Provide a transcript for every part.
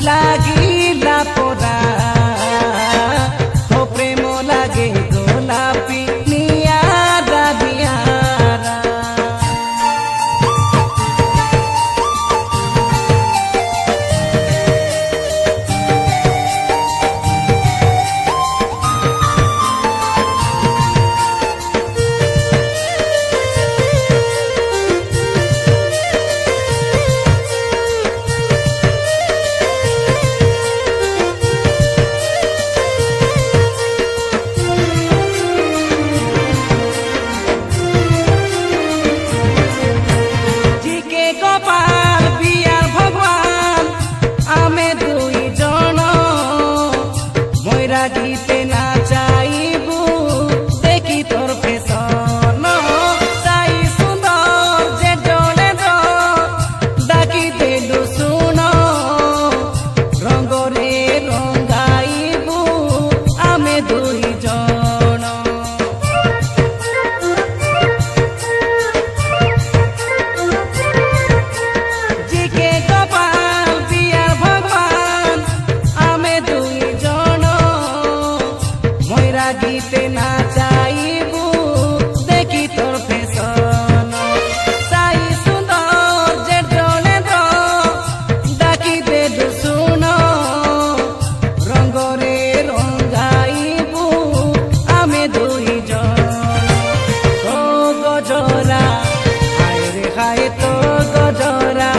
লাগিলা পোড়া তো প্রেম লাগে গোলাপি নিয়ারা দিয়ারা কপাল বিয়ার ভগবান আমি দুই জন ময়রা গীতে না চাইবু দেখি তোর ফেশন চাই সুন্দর যে জনে ডাকি দেলু শুন রঙ্গরে রঙ্গাইবু আমি দুই জন গীতে না চাইবু দেখি তোর ফেশন চাই সুন্দর যে জনে ডাকি দেলু শুন রঙ্গরে রঙ্গাইবু আমি দুই জন তো গজরা হায় রে হায় তো গজরা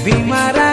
বিমারা